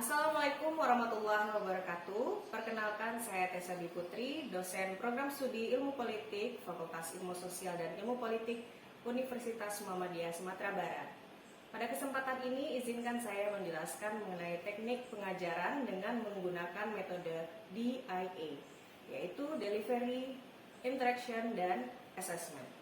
Assalamualaikum warahmatullahi wabarakatuh. Perkenalkan, saya Tessa Dwi Putri, dosen program studi Ilmu Politik, Fakultas Ilmu Sosial dan Ilmu Politik, Universitas Muhammadiyah Sumatera Barat. Pada kesempatan ini, izinkan saya menjelaskan mengenai teknik pengajaran dengan menggunakan metode DIA, yaitu Delivery, Interaction, dan Assessment.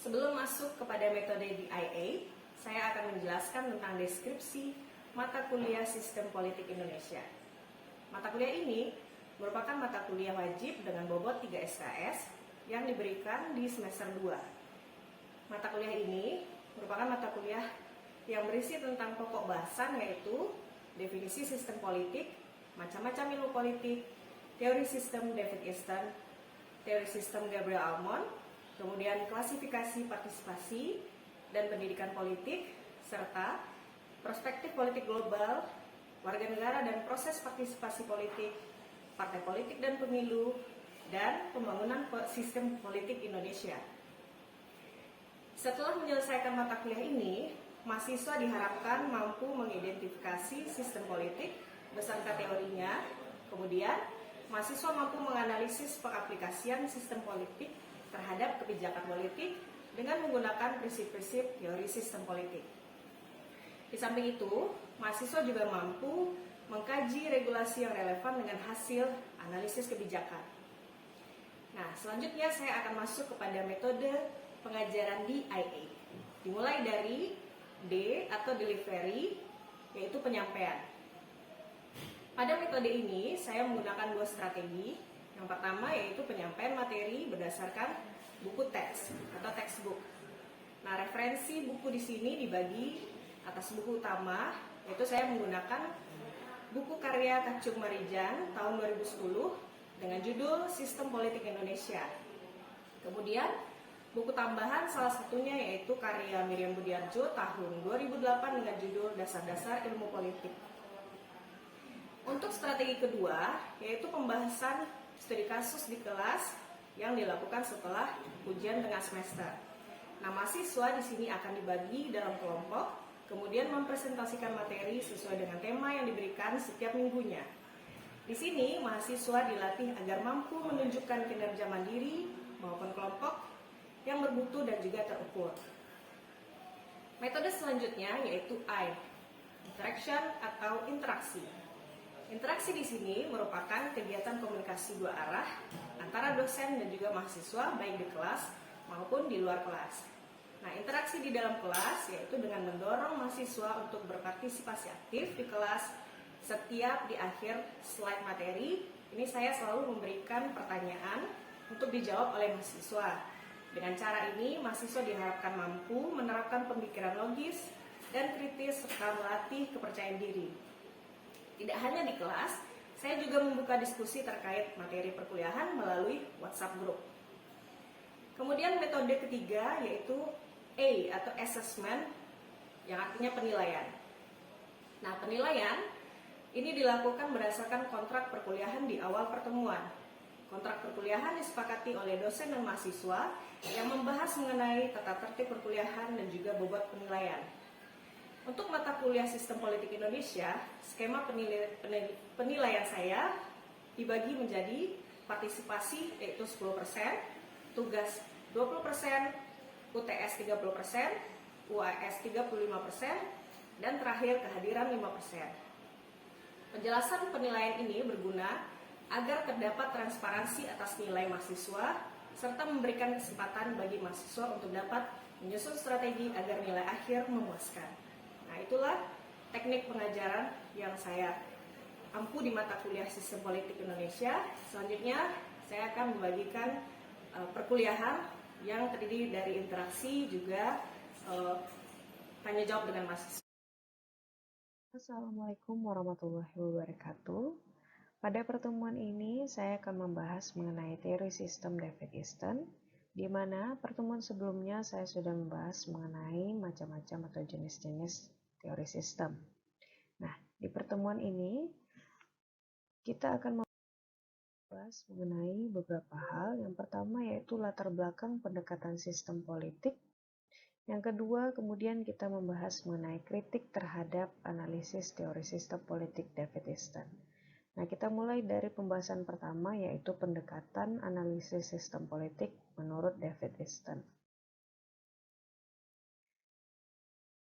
Sebelum masuk kepada metode DIA, saya akan menjelaskan tentang deskripsi mata kuliah Sistem Politik Indonesia. Mata kuliah ini merupakan mata kuliah wajib dengan bobot 3 SKS yang diberikan di semester 2. Mata kuliah ini merupakan mata kuliah yang berisi tentang pokok bahasan, yaitu definisi sistem politik, macam-macam ilmu politik, teori sistem David Easton, teori sistem Gabriel Almond, kemudian klasifikasi partisipasi dan pendidikan politik, serta perspektif politik global, warga negara dan proses partisipasi politik, partai politik dan pemilu, dan pembangunan sistem politik Indonesia. Setelah menyelesaikan mata kuliah ini, mahasiswa diharapkan mampu mengidentifikasi sistem politik beserta teorinya. Kemudian, mahasiswa mampu menganalisis pengaplikasian sistem politik terhadap kebijakan politik dengan menggunakan prinsip-prinsip teori sistem politik. Di samping itu, mahasiswa juga mampu mengkaji regulasi yang relevan dengan hasil analisis kebijakan. Nah, selanjutnya saya akan masuk kepada metode pengajaran DIA. Dimulai dari D atau delivery, yaitu penyampaian. Pada metode ini, saya menggunakan dua strategi. Yang pertama yaitu penyampaian materi berdasarkan buku teks atau textbook. Nah, referensi buku di sini dibagi atas buku utama, yaitu saya menggunakan buku karya Kacung Marijan tahun 2010 dengan judul Sistem Politik Indonesia. Kemudian buku tambahan salah satunya yaitu karya Miriam Budiarjo tahun 2008 dengan judul Dasar-Dasar Ilmu Politik. Untuk strategi kedua yaitu pembahasan studi kasus di kelas yang dilakukan setelah ujian tengah semester. Nah, mahasiswa di sini akan dibagi dalam kelompok, kemudian mempresentasikan materi sesuai dengan tema yang diberikan setiap minggunya. Di sini, mahasiswa dilatih agar mampu menunjukkan kinerja mandiri maupun kelompok yang bermutu dan juga terukur. Metode selanjutnya yaitu I, interaction atau interaksi. Interaksi di sini merupakan kegiatan komunikasi dua arah antara dosen dan juga mahasiswa, baik di kelas maupun di luar kelas. Nah, interaksi di dalam kelas yaitu dengan mendorong mahasiswa untuk berpartisipasi aktif di kelas. Setiap di akhir slide materi, ini saya selalu memberikan pertanyaan untuk dijawab oleh mahasiswa. Dengan cara ini, mahasiswa diharapkan mampu menerapkan pemikiran logis dan kritis serta melatih kepercayaan diri. Tidak hanya di kelas, saya juga membuka diskusi terkait materi perkuliahan melalui WhatsApp group. Kemudian metode ketiga yaitu A atau assessment, yang artinya penilaian. Nah, penilaian ini dilakukan berdasarkan kontrak perkuliahan di awal pertemuan. Kontrak perkuliahan disepakati oleh dosen dan mahasiswa yang membahas mengenai tata tertib perkuliahan dan juga bobot penilaian. Untuk mata kuliah Sistem Politik Indonesia, skema penilaian saya dibagi menjadi partisipasi yaitu 10%, tugas 20%, UTS 30%, UAS 35%, dan terakhir kehadiran 5%. Penjelasan penilaian ini berguna agar terdapat transparansi atas nilai mahasiswa, serta memberikan kesempatan bagi mahasiswa untuk dapat menyusun strategi agar nilai akhir memuaskan. Nah, itulah teknik pengajaran yang saya ampu di mata kuliah Sistem Politik Indonesia. Selanjutnya, saya akan membagikan perkuliahan yang terdiri dari interaksi juga tanya jawab dengan mahasiswa. Assalamualaikum warahmatullahi wabarakatuh. Pada pertemuan ini saya akan membahas mengenai teori sistem David Easton, di mana pertemuan sebelumnya saya sudah membahas mengenai macam-macam atau jenis-jenis teori sistem. Nah, di pertemuan ini kita akan membahas mengenai beberapa hal. Yang pertama yaitu latar belakang pendekatan sistem politik. Yang kedua, kemudian kita membahas mengenai kritik terhadap analisis teori sistem politik David Easton. Nah, kita mulai dari pembahasan pertama, yaitu pendekatan analisis sistem politik menurut David Easton.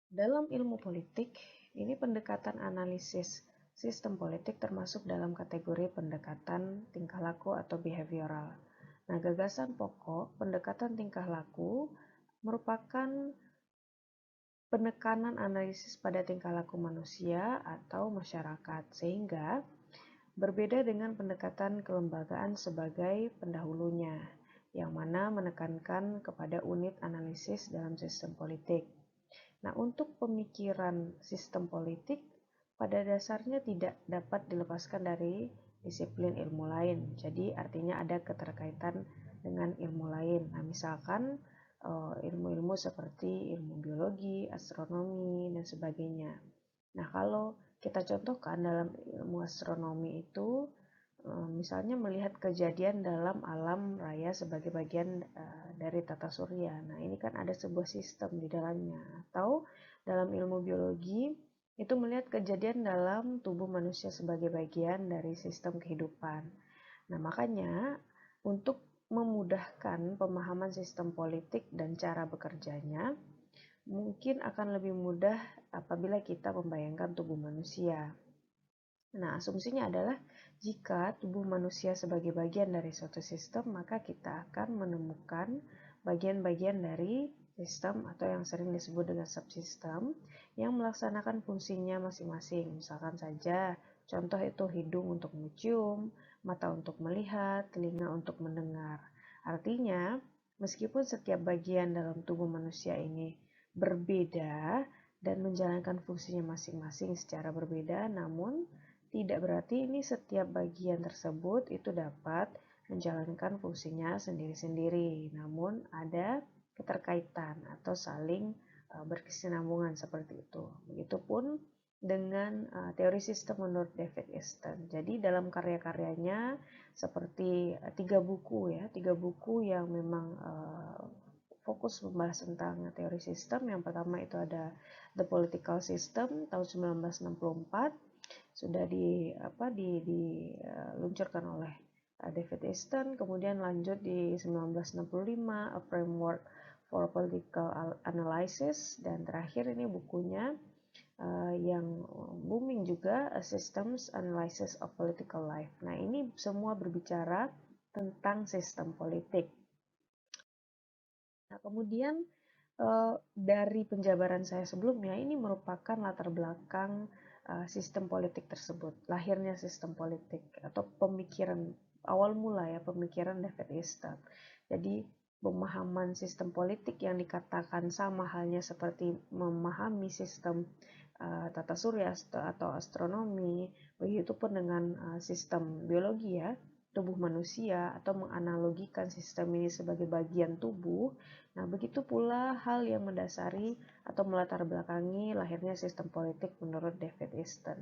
Dalam ilmu politik, ini pendekatan analisis sistem politik termasuk dalam kategori pendekatan tingkah laku atau behavioral. Nah, gagasan pokok pendekatan tingkah laku merupakan penekanan analisis pada tingkah laku manusia atau masyarakat, sehingga berbeda dengan pendekatan kelembagaan sebagai pendahulunya, yang mana menekankan kepada unit analisis dalam sistem politik. Nah, untuk pemikiran sistem politik, pada dasarnya tidak dapat dilepaskan dari disiplin ilmu lain. Jadi, artinya ada keterkaitan dengan ilmu lain. Nah, misalkan ilmu-ilmu seperti ilmu biologi, astronomi, dan sebagainya. Nah, kalau kita contohkan dalam ilmu astronomi itu, misalnya melihat kejadian dalam alam raya sebagai bagian dari tata surya. Nah, ini kan ada sebuah sistem di dalamnya. Atau dalam ilmu biologi, itu melihat kejadian dalam tubuh manusia sebagai bagian dari sistem kehidupan. Nah, makanya untuk memudahkan pemahaman sistem politik dan cara bekerjanya, mungkin akan lebih mudah apabila kita membayangkan tubuh manusia. Nah, asumsinya adalah jika tubuh manusia sebagai bagian dari suatu sistem, maka kita akan menemukan bagian-bagian dari sistem atau yang sering disebut dengan subsistem yang melaksanakan fungsinya masing-masing. Misalkan saja, contoh itu hidung untuk mencium, mata untuk melihat, telinga untuk mendengar. Artinya, meskipun setiap bagian dalam tubuh manusia ini berbeda dan menjalankan fungsinya masing-masing secara berbeda, namun tidak berarti ini setiap bagian tersebut itu dapat menjalankan fungsinya sendiri-sendiri, namun ada keterkaitan atau saling berkesinambungan seperti itu. Begitupun dengan teori sistem menurut David Easton. Jadi dalam karya-karyanya seperti tiga buku yang memang fokus membahas tentang teori sistem. Yang pertama itu ada The Political System tahun 1964, sudah diluncurkan oleh David Easton. Kemudian lanjut di 1965 A Framework for Political Analysis, dan terakhir ini bukunya yang booming juga, A Systems Analysis of Political Life. Nah, ini semua berbicara tentang sistem politik. Nah, kemudian dari penjabaran saya sebelumnya, ini merupakan latar belakang sistem politik tersebut, lahirnya sistem politik atau pemikiran awal mula pemikiran David Easton. Jadi pemahaman sistem politik yang dikatakan sama halnya seperti memahami sistem tata surya atau astronomi, begitupun dengan sistem biologi tubuh manusia, atau menganalogikan sistem ini sebagai bagian tubuh. Nah, begitu pula hal yang mendasari atau melatar belakangi lahirnya sistem politik menurut David Easton.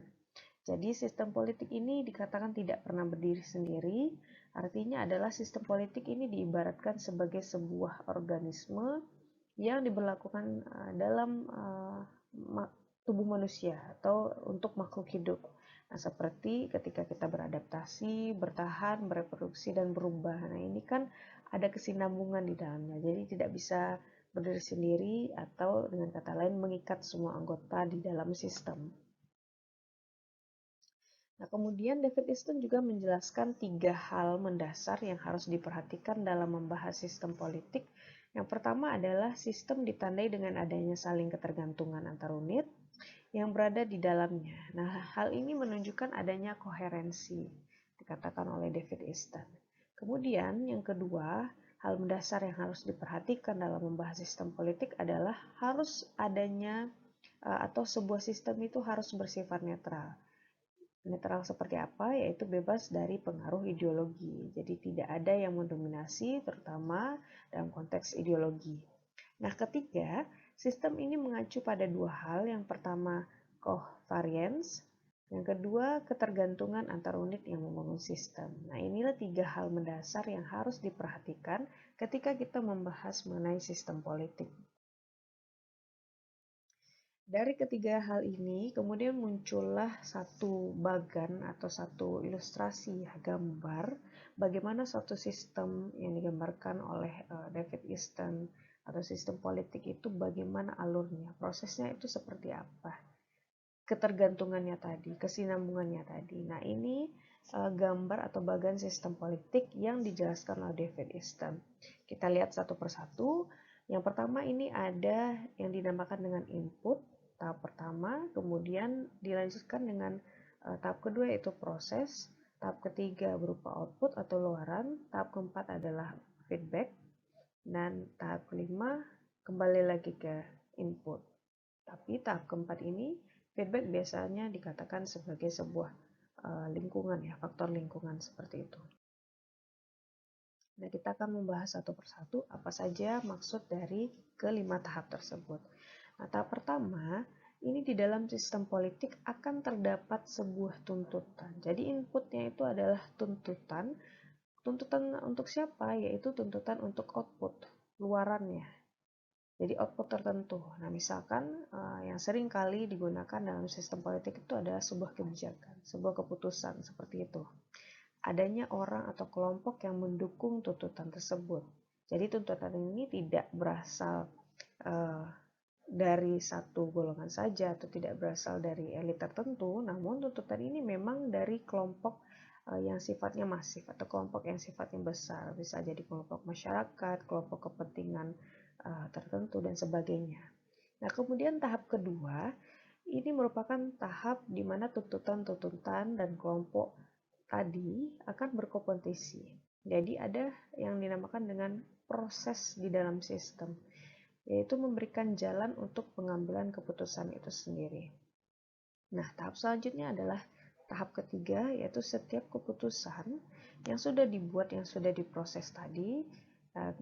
Jadi, sistem politik ini dikatakan tidak pernah berdiri sendiri, artinya adalah sistem politik ini diibaratkan sebagai sebuah organisme yang diberlakukan dalam tubuh manusia atau untuk makhluk hidup. Nah, seperti ketika kita beradaptasi, bertahan, bereproduksi, dan berubah. Nah, ini kan ada kesinambungan di dalamnya. Jadi tidak bisa berdiri sendiri atau dengan kata lain mengikat semua anggota di dalam sistem. Nah, kemudian David Easton juga menjelaskan 3 hal mendasar yang harus diperhatikan dalam membahas sistem politik. Yang pertama adalah sistem ditandai dengan adanya saling ketergantungan antar unit yang berada di dalamnya. Nah, hal ini menunjukkan adanya koherensi, dikatakan oleh David Easton. Kemudian, yang kedua, hal mendasar yang harus diperhatikan dalam membahas sistem politik adalah harus adanya atau sebuah sistem itu harus bersifat netral. Netral seperti apa? Yaitu bebas dari pengaruh ideologi. Jadi tidak ada yang mendominasi, terutama dalam konteks ideologi. Nah, ketiga, sistem ini mengacu pada 2 hal. Yang pertama, covariance. Yang kedua, ketergantungan antar unit yang membangun sistem. Nah, inilah 3 hal mendasar yang harus diperhatikan ketika kita membahas mengenai sistem politik. Dari ketiga hal ini, kemudian muncullah satu bagan atau satu ilustrasi ya, gambar bagaimana suatu sistem yang digambarkan oleh David Easton atau sistem politik itu bagaimana alurnya, prosesnya itu seperti apa, ketergantungannya tadi, kesinambungannya tadi. Nah, ini gambar atau bagan sistem politik yang dijelaskan oleh David Easton. Kita lihat satu persatu. Yang pertama ini ada yang dinamakan dengan input, tahap pertama, kemudian dilanjutkan dengan tahap kedua yaitu proses, tahap ketiga berupa output atau luaran, tahap keempat adalah feedback, dan tahap kelima kembali lagi ke input. Tapi tahap keempat ini, feedback biasanya dikatakan sebagai sebuah lingkungan ya, faktor lingkungan seperti itu. Nah, kita akan membahas satu persatu apa saja maksud dari kelima tahap tersebut. Nah, tahap pertama, ini di dalam sistem politik akan terdapat sebuah tuntutan. Jadi inputnya itu adalah tuntutan. Tuntutan untuk siapa? Yaitu tuntutan untuk output, luarannya. Jadi output tertentu. Nah, misalkan yang sering kali digunakan dalam sistem politik itu adalah sebuah kebijakan, sebuah keputusan seperti itu. Adanya orang atau kelompok yang mendukung tuntutan tersebut. Jadi tuntutan ini tidak berasal dari satu golongan saja atau tidak berasal dari elit tertentu, namun tuntutan ini memang dari kelompok yang sifatnya masif atau kelompok yang sifatnya besar, bisa jadi kelompok masyarakat, kelompok kepentingan tertentu dan sebagainya. Nah, kemudian tahap kedua ini merupakan tahap di mana tuntutan-tuntutan dan kelompok tadi akan berkompetisi. Jadi ada yang dinamakan dengan proses di dalam sistem, yaitu memberikan jalan untuk pengambilan keputusan itu sendiri. Nah, tahap selanjutnya adalah tahap ketiga, yaitu setiap keputusan yang sudah dibuat, yang sudah diproses tadi,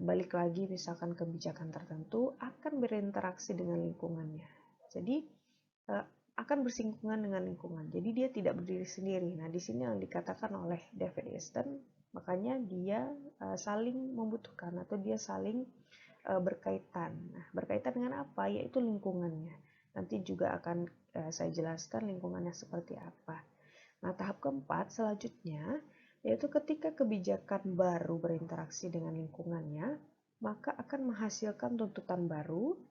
balik lagi misalkan kebijakan tertentu, akan berinteraksi dengan lingkungannya. Jadi, akan bersinggungan dengan lingkungan. Jadi dia tidak berdiri sendiri. Nah, di sini yang dikatakan oleh David Easton, makanya dia saling membutuhkan atau dia saling berkaitan. Nah, berkaitan dengan apa? Yaitu lingkungannya. Nanti juga akan saya jelaskan lingkungannya seperti apa. Nah, tahap keempat selanjutnya, yaitu ketika kebijakan baru berinteraksi dengan lingkungannya, maka akan menghasilkan tuntutan baru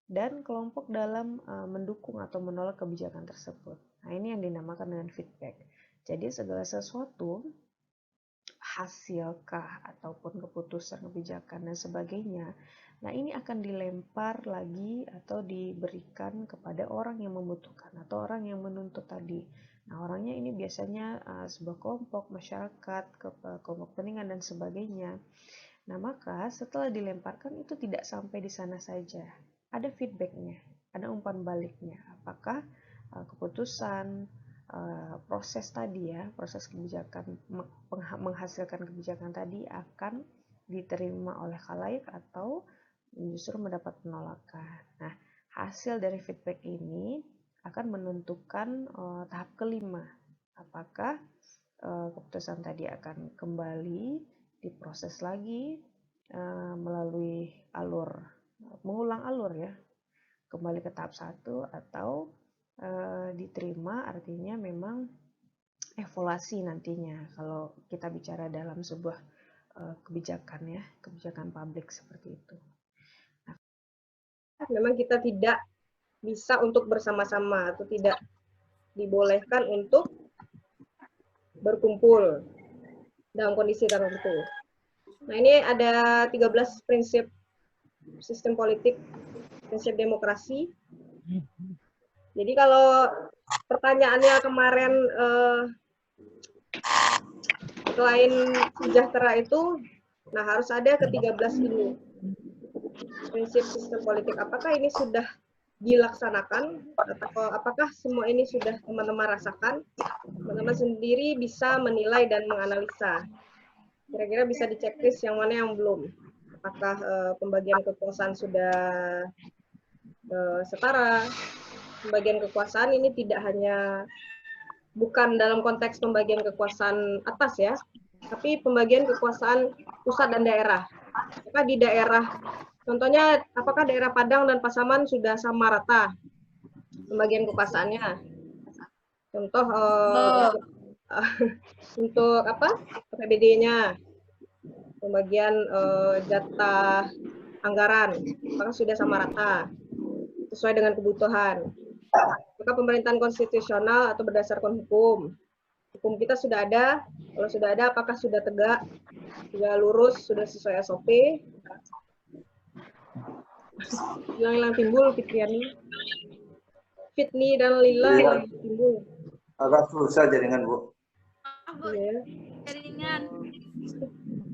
dan kelompok dalam mendukung atau menolak kebijakan tersebut. Nah, ini yang dinamakan dengan feedback. Jadi segala sesuatu, hasilkah ataupun keputusan kebijakan dan sebagainya, nah ini akan dilempar lagi atau diberikan kepada orang yang membutuhkan atau orang yang menuntut tadi. Nah, orangnya ini biasanya sebuah kelompok, masyarakat, kelompok kepentingan dan sebagainya. Nah, maka setelah dilemparkan itu tidak sampai di sana saja. Ada feedbacknya, ada umpan baliknya. Apakah keputusan, proses tadi ya, proses kebijakan, menghasilkan kebijakan tadi akan diterima oleh khalayak atau justru mendapat penolakan. Nah, hasil dari feedback ini akan menentukan tahap kelima. Apakah keputusan tadi akan kembali diproses lagi melalui alur, mengulang alur ya, kembali ke tahap 1 atau diterima, artinya memang evaluasi nantinya kalau kita bicara dalam sebuah kebijakan ya, kebijakan publik seperti itu. Memang kita tidak bisa untuk bersama-sama atau tidak dibolehkan untuk berkumpul dalam kondisi tertentu. Nah, ini ada 13 prinsip sistem politik, prinsip demokrasi. Jadi kalau pertanyaannya kemarin selain sejahtera itu, nah harus ada ke-13 ini. Prinsip sistem politik, apakah ini sudah dilaksanakan atau apakah semua ini sudah teman-teman rasakan? Teman-teman sendiri bisa menilai dan menganalisa. Kira-kira bisa diceklis yang mana yang belum. Apakah pembagian kekuasaan sudah setara? Pembagian kekuasaan ini tidak hanya bukan dalam konteks pembagian kekuasaan atas ya, tapi pembagian kekuasaan pusat dan daerah. Apakah di daerah, contohnya apakah daerah Padang dan Pasaman sudah sama rata? pembagian kekuasaannya. Contoh untuk apa? APBD-nya, pembagian jatah anggaran, apakah sudah sama rata sesuai dengan kebutuhan. Maka pemerintahan konstitusional atau berdasarkan hukum. Hukum kita sudah ada, kalau sudah ada apakah sudah tegak, sudah lurus, sudah sesuai SOP. Hilang timbul Fitriani. Fitni dan Lila Iya. timbul. Agak susah jaringan, Bu. Ya. Jaringan.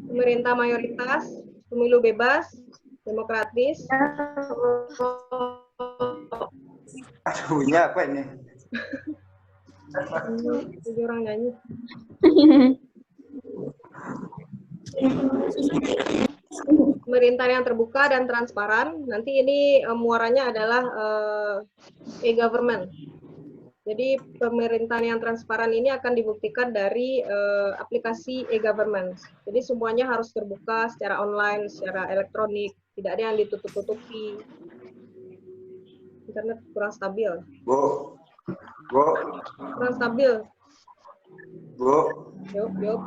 Pemerintah mayoritas, pemilu bebas, demokratis. Aduh, bunyinya apa ini? Tujuh orang nyanyi. Pemerintahan yang terbuka dan transparan. Nanti ini muaranya adalah e-government. Jadi pemerintahan yang transparan ini akan dibuktikan dari aplikasi e-government. Jadi semuanya harus terbuka secara online, secara elektronik. Tidak ada yang ditutup-tutupi. Internet kurang stabil. Bu. Kurang stabil. Bu. Yuk.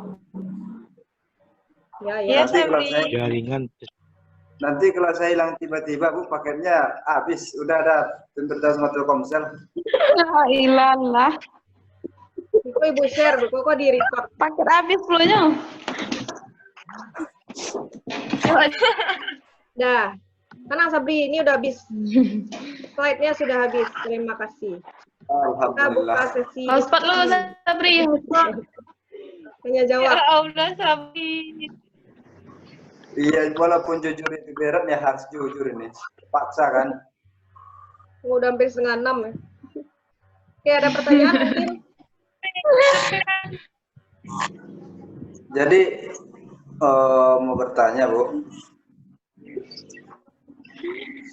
Ya. Nanti kalau saya, Jaringan. nanti kalau saya hilang tiba-tiba, Bu, paketnya habis. Udah ada pemberitahuan sama Telkomsel. Ilah. Kok Ibu share, kok di record. Paket habis pulangnya. Dah. Tenang Sabri, ini udah habis. Slide-nya sudah habis. Terima kasih. Kita buka Alhamdulillah. sesi Hotspot lu Sabri. tanya Ya jawab. Allah Sabri. Iya, walaupun jujur itu berat ya harus jujur ini. Paksa kan. Udah hampir 5:30 ya. Oke, ada pertanyaan mungkin? Jadi mau bertanya, Bu.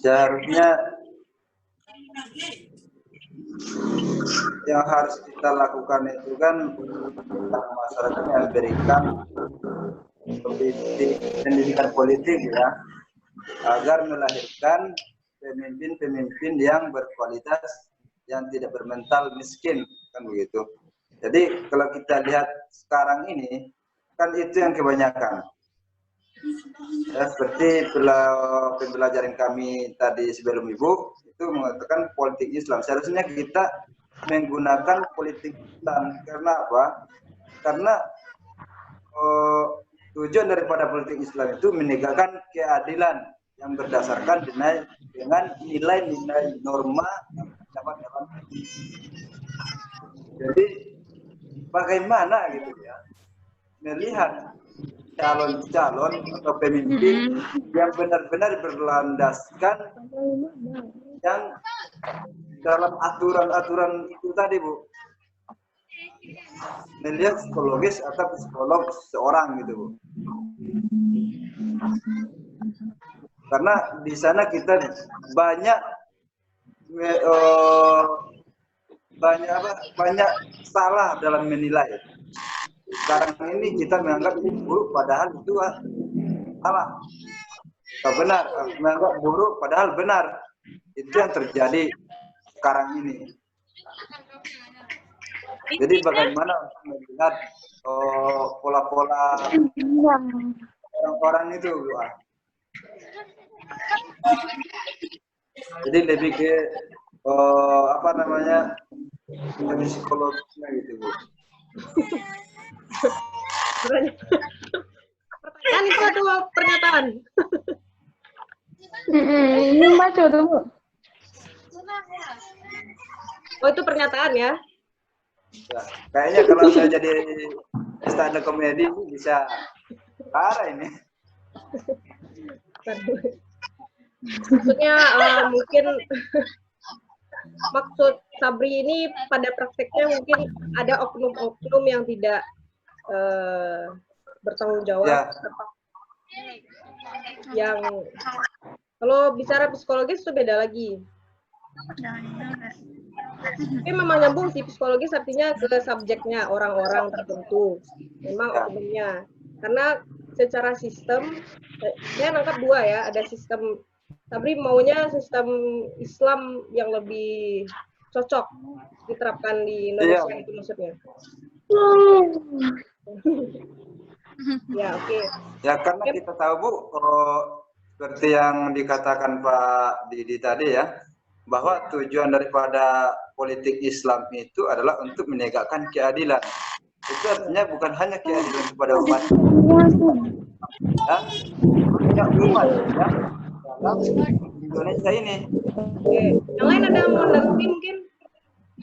Seharusnya yang harus kita lakukan itu kan masyarakat yang berikan pendidikan politik ya, agar melahirkan pemimpin-pemimpin yang berkualitas, yang tidak bermental miskin, kan begitu. Jadi kalau kita lihat sekarang ini kan itu yang kebanyakan. Ya, seperti pembelajaran kami tadi sebelum Ibu itu mengatakan politik Islam. Seharusnya kita menggunakan politik Islam. Karena apa? Karena tujuan daripada politik Islam itu menegakkan keadilan yang berdasarkan dengan nilai-nilai norma yang terdapat dalam. Jadi bagaimana gitu ya melihat calon-calon atau pemimpin yang benar-benar berlandaskan yang dalam aturan-aturan itu tadi, Bu. Melihat psikologis atau psikolog seorang gitu, Bu. Karena di sana kita banyak salah dalam menilai. Sekarang ini kita menganggap ini buruk padahal itu salah. Benar, menganggap buruk padahal benar. Itu yang terjadi sekarang ini. Jadi bagaimana untuk melihat pola-pola orang-orang itu, Bu. Jadi lebih ke apa namanya psikologisnya gitu, Bu. Pertanyaan itu atau pernyataan? Ini baca tuh Bu. Oh, itu pernyataan ya? Ya, kayaknya kalau saya jadi stand up komedi bisa parah ini. Maksudnya mungkin maksud Sabri ini pada prakteknya mungkin ada oknum-oknum yang tidak bertanggung jawab. Ya. Yang kalau bicara psikologis itu beda lagi. Tapi memang nyambung sih, psikologis artinya ke subjeknya, orang-orang tertentu. Memang oknumnya. Karena secara sistem, saya nangkap dua ya, ada sistem, Sabri maunya sistem Islam yang lebih cocok diterapkan di Indonesia, Iya. itu maksudnya. Ya, oke. Ya karena kita tahu Bu, seperti yang dikatakan Pak Didi tadi ya, bahwa tujuan daripada politik Islam itu adalah untuk menegakkan keadilan. Itu artinya bukan hanya keadilan kepada umat ya, banyak umat ya dalam Indonesia ini. Oke. Yang lain ada yang mau menanggapi mungkin?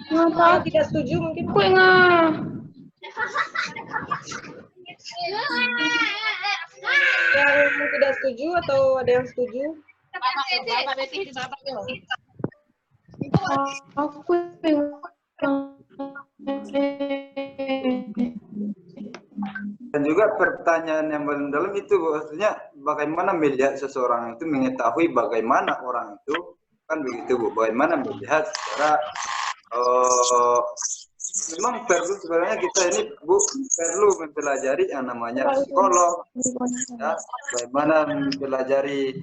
Yang tidak setuju mungkin? Yang tidak setuju atau ada yang setuju? Dan juga pertanyaan yang paling dalam itu maksudnya bagaimana melihat seseorang itu mengetahui bagaimana orang itu, kan begitu Bu, bagaimana melihat secara memang perlu sebenarnya kita ini Bu perlu mempelajari yang namanya psikolog ya, bagaimana mempelajari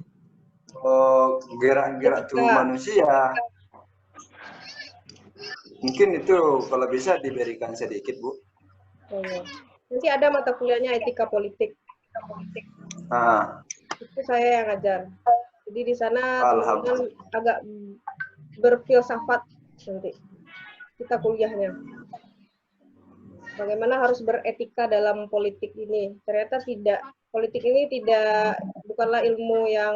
gerak-gerak tubuh manusia. Mungkin itu kalau bisa diberikan sedikit Bu. Oh, iya. Nanti ada mata kuliahnya etika politik. Nah, Itu saya yang ngajar. Jadi di sana teman-teman alhamdulillah. agak berfilsafat nanti kita kuliahnya. Bagaimana harus beretika dalam politik ini? Ternyata tidak, politik ini bukanlah ilmu yang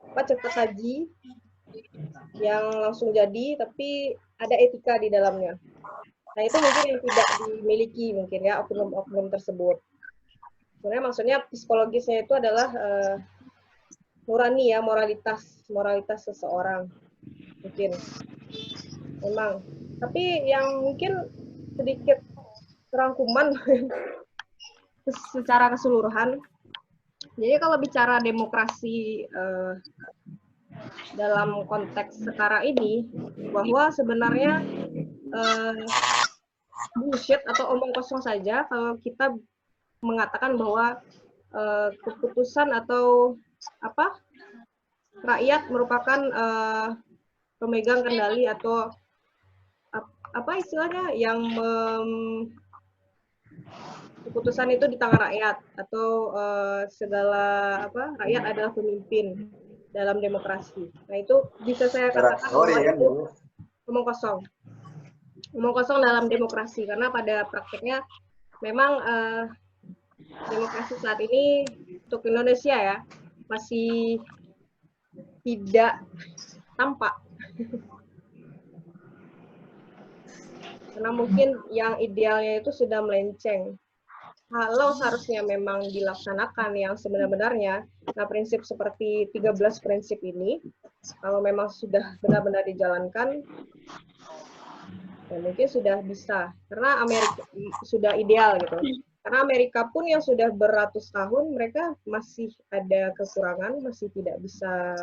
cepat saji, yang langsung jadi, tapi ada etika di dalamnya. Nah, itu mungkin yang tidak dimiliki mungkin ya oknum-oknum tersebut. Sebenarnya maksudnya psikologisnya itu adalah nurani ya, moralitas seseorang mungkin. Memang. Tapi yang mungkin sedikit rangkuman secara keseluruhan. Jadi kalau bicara demokrasi dalam konteks sekarang ini, bahwa sebenarnya bullshit atau omong kosong saja kalau kita mengatakan bahwa keputusan atau rakyat merupakan pemegang kendali atau apa istilahnya yang keputusan itu di tangan rakyat atau segala rakyat adalah pemimpin dalam demokrasi. Nah itu bisa saya katakan bahwa itu omong kosong. Omong kosong dalam demokrasi, karena pada prakteknya memang demokrasi saat ini untuk Indonesia ya masih tidak tampak. Karena mungkin yang idealnya itu sudah melenceng. Kalau seharusnya memang dilaksanakan yang sebenar-benarnya, nah prinsip seperti 13 prinsip ini, kalau memang sudah benar-benar dijalankan, ya mungkin sudah bisa, karena Amerika sudah ideal gitu. Karena Amerika pun yang sudah beratus tahun, mereka masih ada kekurangan, masih tidak bisa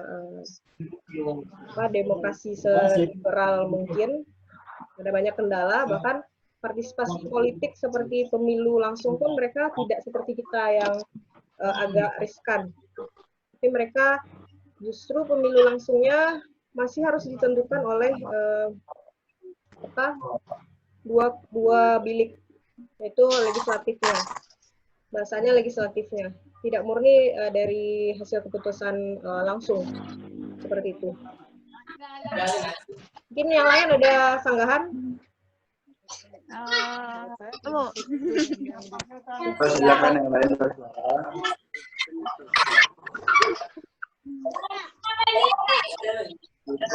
demokrasi seliberal mungkin, ada banyak kendala, bahkan partisipasi politik seperti pemilu langsung pun mereka tidak seperti kita yang agak riskan. Tapi mereka justru pemilu langsungnya masih harus ditentukan oleh dua bilik, yaitu legislatifnya, bahasanya legislatifnya, tidak murni dari hasil keputusan langsung seperti itu. Mungkin yang lain ada sanggahan? Silakan yang lain.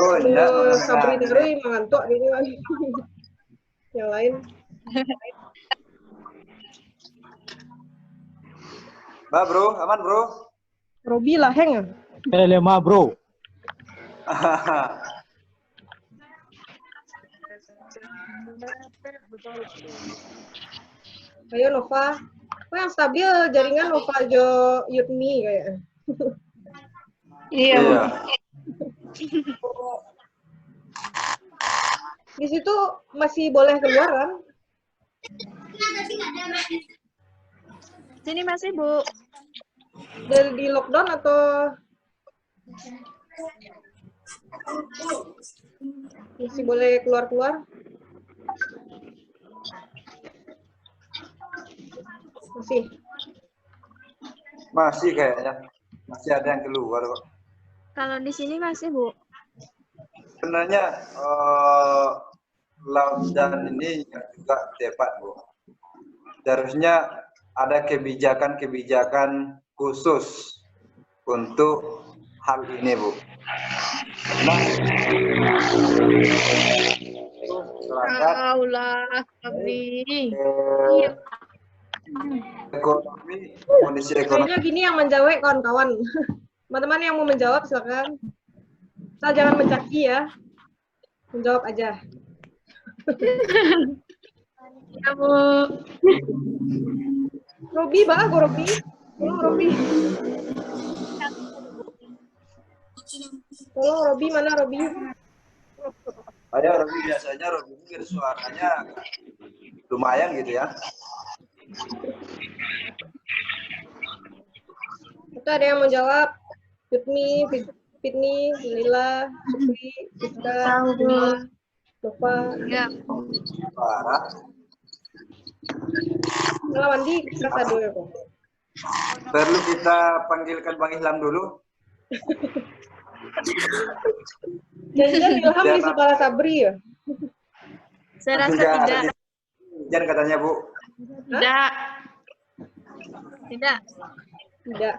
Oh, enggak. Sabri dari mengantuk ini lagi. Yang lain? Mbak bro, aman bro? Robi lah heng. Lemah bro. Ayo Nova. Oh yang stabil jaringan Nova Jo Yudmi kayaknya. Iya. Di situ masih boleh keluar kan? Sini masih Bu. Dari di lockdown atau Masih boleh keluar-keluar? Masih. Masih kayaknya. Masih ada yang keluar kok. Kalau di sini masih, Bu. Sebenarnya laut dan ini juga tepat, Bu. Seharusnya ada kebijakan-kebijakan khusus untuk hal ini, Bu. Nah, masyarakat Allah, Sabri. ekonomi, kondisi ekonomi. Kayaknya gini yang menjawab kawan-kawan. Teman-teman yang mau menjawab silakan. Asal jangan mencaci ya. Menjawab aja. Ya, Bu. Robi, Mbak, Go Robi. Tolong Robi. Tolong Robi, mana Robi? Ada Robi, biasanya Robi itu suaranya lumayan gitu ya. Kita ada yang mau jawab. Fitni, Lila, Supri, Siska, Lila, Nova. Ya. Parah. Nah, Wandi, rasa dulu kok. Perlu kita panggilkan Bang Ilham dulu. Jangan Ilham di sekolah Sabri ya? Saya rasa Juga tidak. Jangan katanya, Bu. Tidak. Tidak. Tidak.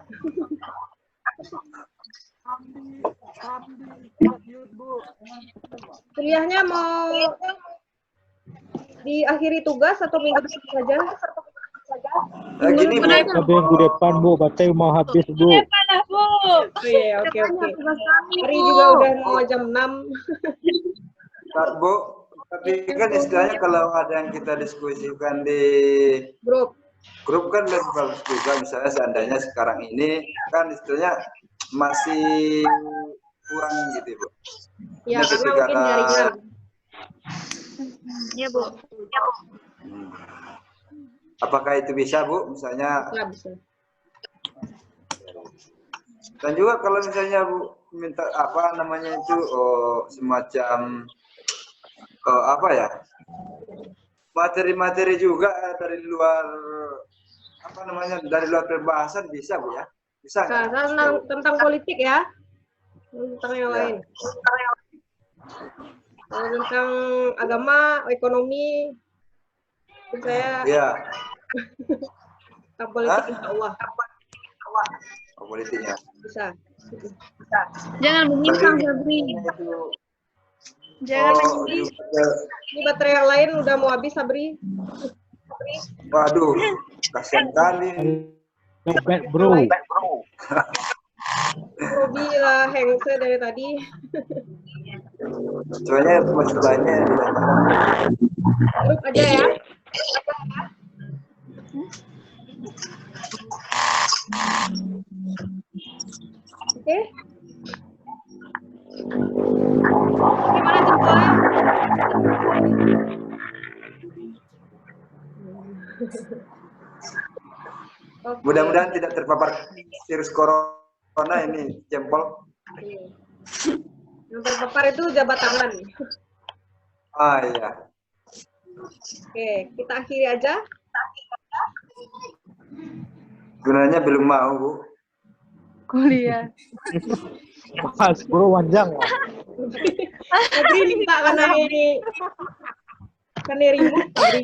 Kuliahnya mau diakhiri tugas atau minggu depan saja? Gini, Bu. Tapi minggu depan, Bu, baterai mau habis, Bu. Oh iya, oke. Hari juga udah mau jam 6. Bu, tapi kan istilahnya kalau ada yang kita diskusikan di Grup. grup kan lebih bagus juga. Misalnya seandainya sekarang ini kan istilahnya masih kurang gitu, Bu. Ya, Ini karena ketika- mungkin jaringan. Ya, Bu. Apakah itu bisa, Bu? Misalnya, Ya, bisa. dan juga kalau misalnya Bu minta apa namanya itu semacam apa ya, materi-materi juga dari luar apa namanya, dari luar perbahasan bisa, Bu ya? Bisa nggak? Nah, tentang politik ya. Tentang yang Ya. lain. Kalau tentang agama, ekonomi, itu saya Iya, tentang politik Hah? insya Allah politiknya. bisa. Jangan menyimpang, Sabri. Itu, Jangan menyimpang. Ini baterai yang lain udah mau habis, Sabri. waduh, kasihan kali. Lobet, Bro. Robi lah hengse dari tadi. Soalnya masih banyak. Grup aja ya. Oke. Gimana jempolnya? Oke. Mudah-mudahan tidak terpapar virus corona ini, jempol. Yang terpapar itu jabat tangan. Ah iya. Oke, kita akhiri aja. Sebenarnya belum mau, Bu. Kuliah. Mas, Bro, wanjang. Sabri minta karena ini ribut Sabri.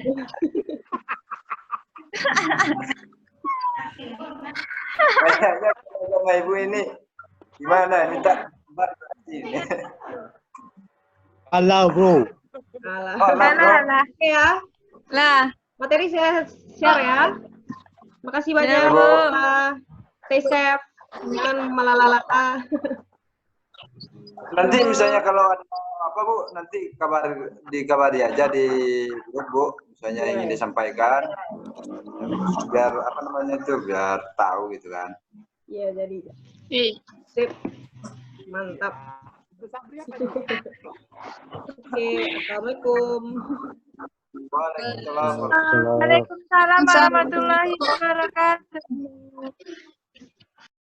Kayaknya sama Ibu ini gimana? Minta ini. Alah, Bro. Alah. Oh, lah, Bro. Lah. Oke ya. Lah. Materi saya share ya. Makasih banyak. Ya, Bu. Stay safe. Jangan malalalata. Nanti misalnya kalau ada apa, Bu, nanti dikabari aja di grup, Bu. Misalnya ingin disampaikan, biar apa namanya itu, biar tahu gitu kan. Iya, jadi. Ih. Sip. Mantap. Oke, Assalamualaikum. Waalaikumsalam. Waalaikumsalam warahmatullahi wabarakatuh.